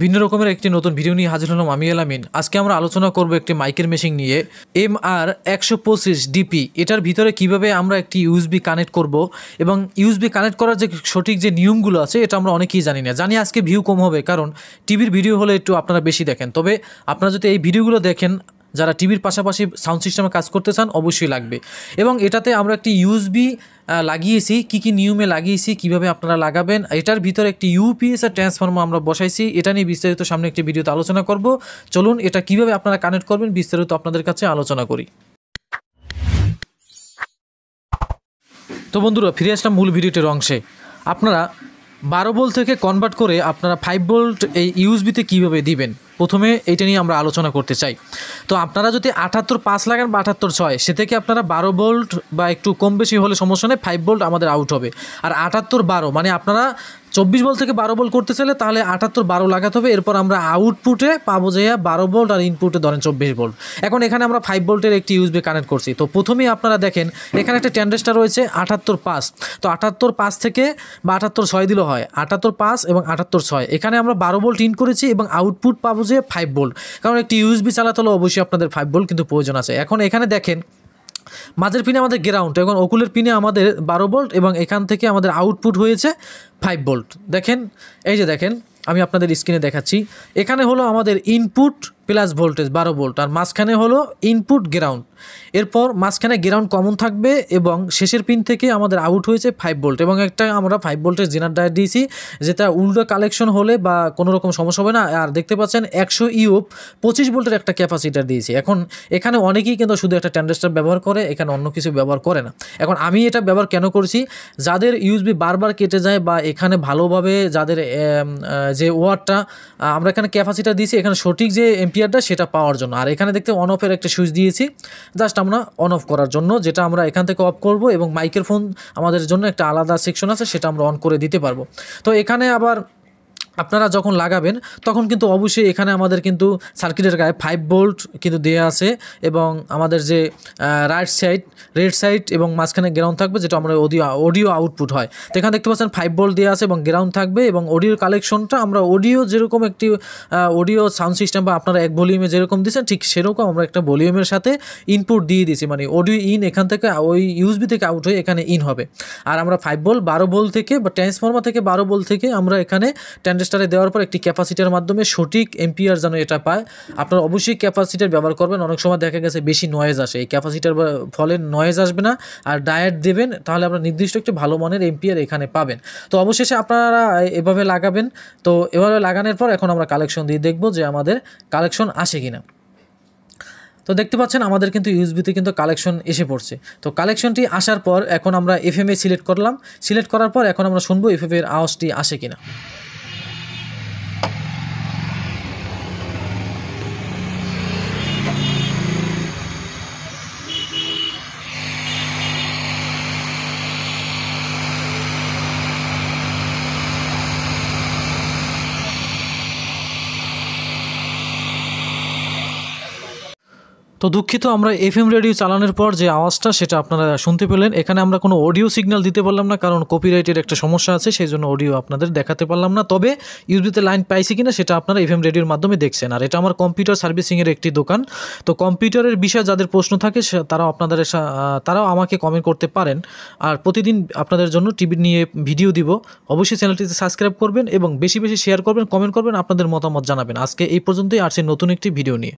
ভিন্ন রকমের একটি নতুন ভিডিও নিয়ে হাজির হলাম আমি এলামিন। আজকে আমরা আলোচনা করব একটি মাইকের মেশিন নিয়ে, MR125 DP। এটার ভিতরে কিভাবে আমরা একটি ইউএসবি কানেক্ট করব এবং ইউএসবি কানেক্ট করার যে সঠিক যে নিয়মগুলো আছে এটা আমরা অনেকেই জানি না। জানি আজকে ভিউ কম হবে, কারণ টিভির ভিডিও হলে একটু আপনারা বেশি দেখেন। তবে আপনারা যদি এই ভিডিওগুলো দেখেন, যারা টিভির পাশাপাশি সাউন্ড সিস্টেমে কাজ করতে চান, অবশ্যই লাগবে। এবং এটাতে আমরা একটি ইউএসবি লাগিয়েছি, কী নিয়মে লাগিয়েছি, কিভাবে আপনারা লাগাবেন। এটার ভিতরে একটি ইউপিএস আর ট্রান্সফর্মার আমরা বসাইছি। এটা নিয়ে বিস্তারিত সামনে একটি ভিডিওতে আলোচনা করব। চলুন এটা কিভাবে আপনারা কানেক্ট করবেন বিস্তারিত আপনাদের কাছে আলোচনা করি। তো বন্ধুরা, ফিরে আসলাম মূল ভিডিওটির অংশে। আপনারা 12 ভোল্ট থেকে কনভার্ট করে আপনারা 5 ভোল্ট এই ইউএসবিতে কীভাবে দিবেন, প্রথমে এইটা নিয়ে আমরা আলোচনা করতে চাই। তো আপনারা যদি 78.5 লাগান বা 78.6, সে থেকে আপনারা 12 ভোল্ট বা একটু কম বেশি হলে সমস্যা নেই, 5 ভোল্ট আমাদের আউট হবে। আর 78-12 মানে আপনারা 24 ভোল্ট থেকে 12 ভোল্ট করতে চাইলে তাহলে 78-12 লাগাতে হবে। এরপর আমরা আউটপুটে পাবো যে 12 ভোল্ট আর ইনপুটে ধরেন 24 ভোল্ট। এখন এখানে আমরা 5 ভোল্টের একটি ইউএসবি কানেক্ট করছি। তো প্রথমেই আপনারা দেখেন এখানে একটা ট্রানজিস্টর রয়েছে 78.5। তো 78.5 থেকে বা 78.6 দিলেও হয়, 78.5 এবং 78.6। এখানে আমরা 12 ভোল্ট ইন করেছি এবং আউটপুট পাবো যে 5 ভোল্ট, কারণ একটি ইউএসবি চালাতে হলে অবশ্যই আপনাদের 5 ভোল্ট কিন্তু প্রয়োজন আছে। এখন এখানে দেখেন মাঝের পিনে আমাদের গ্রাউন্ড, এখন ওকুলের পিনে আমাদের 12 ভোল্ট এবং এখান থেকে আমাদের আউটপুট হয়েছে 5 ভোল্ট। দেখেন, এই যে দেখেন, আমি আপনাদের স্ক্রিনে দেখাচ্ছি। এখানে হলো আমাদের ইনপুট প্লাস ভোল্টেজ 12 ভোল্ট, আর মাঝখানে হলো ইনপুট গ্রাউন্ড। এরপর মাঝখানে গ্রাউন্ড কমন থাকবে এবং শেষের পিন থেকে আমাদের আউট হয়েছে 5 ভোল্ট এবং একটা আমরা 5 ভোল্টের জেনার ডায়োড দিয়েছি, যেটা উল্টো কালেকশন হলে বা কোনো রকম সমস্যা হবে না। আর দেখতে পাচ্ছেন 100 ইউপ 25 ভোল্টের একটা ক্যাপাসিটার দিয়েছি। এখন এখানে অনেকেই কিন্তু শুধু একটা ট্রানজিস্টর ব্যবহার করে, এখানে অন্য কিছু ব্যবহার করে না। এখন আমি এটা ব্যবহার কেন করছি, যাদের ইউএসবি বারবার কেটে যায় বা এখানে ভালোভাবে যাদের যে ওয়াটটা আমরা এখানে ক্যাপাসিটার দিয়েছি, এখানে সঠিক যে এম্পিয়ারটা সেটা পাওয়ার জন্য। আর এখানে দেখতে অন অফের একটা সুইচ দিয়েছি, জাস্ট আমরা অন অফ করার জন্য, যেটা আমরা এখান থেকে অফ করব এবং মাইক্রোফোন আমাদের জন্য একটা আলাদা সেকশন আছে, সেটা আমরা অন করে দিতে পারবো। তো এখানে আবার আপনারা যখন লাগাবেন তখন কিন্তু অবশ্যই এখানে আমাদের কিন্তু সার্কিটের গায়ে 5 ভোল্ট কিন্তু দেওয়া আছে এবং আমাদের যে রাইট সাইড, রেড সাইড এবং মাঝখানে গ্রাউন্ড থাকবে, যেটা আমরা অডিও আউটপুট হয়। তো এখানে দেখতে পাচ্ছেন 5 ভোল্ট দেওয়া আছে এবং গ্রাউন্ড থাকবে এবং অডিওর কালেকশনটা আমরা অডিও যেরকম একটি অডিও সাউন্ড সিস্টেম বা আপনারা এক ভলিউমে যেরকম দিয়েছেন ঠিক সেরকম আমরা একটা ভলিউমের সাথে ইনপুট দিয়ে দিয়েছি, মানে অডিও ইন এখান থেকে ওই ইউএসবি থেকে আউট হয়ে এখানে ইন হবে। আর আমরা 5 ভোল্ট 12 ভোল্ট থেকে বা ট্রান্সফর্মার থেকে 12 ভোল্ট থেকে আমরা এখানে ট্রানজিস্টরে দেওয়ার পর একটি ক্যাপাসিটার মাধ্যমে সঠিক এম্পিয়ার যেন এটা পায়। আপনারা অবশ্যই ক্যাপাসিটার ব্যবহার করবেন। অনেক সময় দেখা গেছে বেশি নয়েজ আসে, এই ক্যাপাসিটার ফলে নয়েজ আসবে না। আর ডায়োড দেবেন, তাহলে আপনারা নির্দিষ্ট একটি ভালো মানের এম্পিয়ার এখানে পাবেন। তো অবশেষে আপনারা এভাবে লাগাবেন। তো এভাবে লাগানোর পর এখন আমরা কালেকশন দিয়ে দেখব যে আমাদের কালেকশন আসে কিনা। তো দেখতে পাচ্ছেন আমাদের কিন্তু ইউএসবিতে কিন্তু কালেকশন এসে পড়ছে। তো কালেকশনটি আসার পর এখন আমরা এফএমএ সিলেক্ট করলাম। সিলেক্ট করার পর এখন আমরা শুনবো এফএম এর আওয়াজটি আসে কিনা। তো দুঃখিত, আমরা এফএম রেডিও চালানোর পর যে আওয়াজটা সেটা আপনারা শুনতে পেলেন। এখানে আমরা কোনো অডিও সিগন্যাল দিতে পারলাম না, কারণ কপিরাইটের একটা সমস্যা আছে, সেই জন্য অডিও আপনাদের দেখাতে পারলাম না। তবে ইউএসবিতে লাইন পাইছি কিনা সেটা আপনারা এফএম রেডিওর মাধ্যমে দেখছেন। আর এটা আমার কম্পিউটার সার্ভিসিংয়ের একটি দোকান। তো কম্পিউটারের বিষয়ে যাদের প্রশ্ন থাকে তারাও আমাকে কমেন্ট করতে পারেন। আর প্রতিদিন আপনাদের জন্য টিভি নিয়ে ভিডিও দিব। অবশ্যই চ্যানেলটিতে সাবস্ক্রাইব করবেন এবং বেশি বেশি শেয়ার করবেন, কমেন্ট করবেন, আপনাদের মতামত জানাবেন। আজকে এই পর্যন্তই, আসছে নতুন একটি ভিডিও নিয়ে।